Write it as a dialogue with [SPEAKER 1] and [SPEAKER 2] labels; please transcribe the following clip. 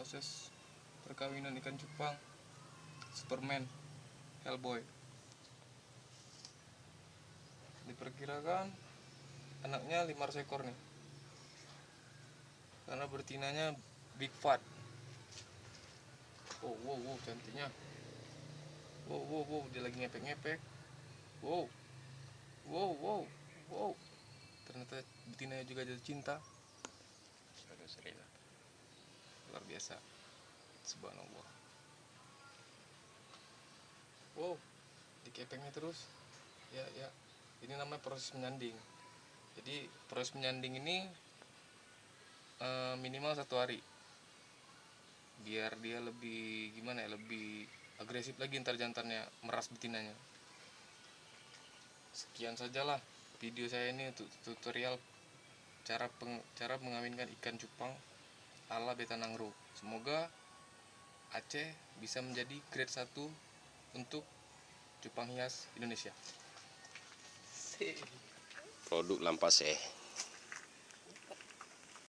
[SPEAKER 1] proses perkawinan ikan cupang Superman Hellboy. Diperkirakan anaknya 500 ekor nih, karena betinanya big fat. Wow, cantiknya. Wow, dia lagi ngepek-ngepek. Wow. Ternyata betinanya juga jatuh cinta. Luar biasa. Subhanallah. Wow, dikepeknya terus. Ya. Ini namanya proses menyanding. Jadi proses menyanding ini minimal 1 hari. Biar dia lebih lebih agresif lagi ntar jantannya meras betinanya. Sekian sajalah video saya ini untuk tutorial cara mengawinkan ikan cupang ala Betanangro. Semoga Aceh bisa menjadi grade 1 untuk cupang hias Indonesia.
[SPEAKER 2] Produk Lampaseh.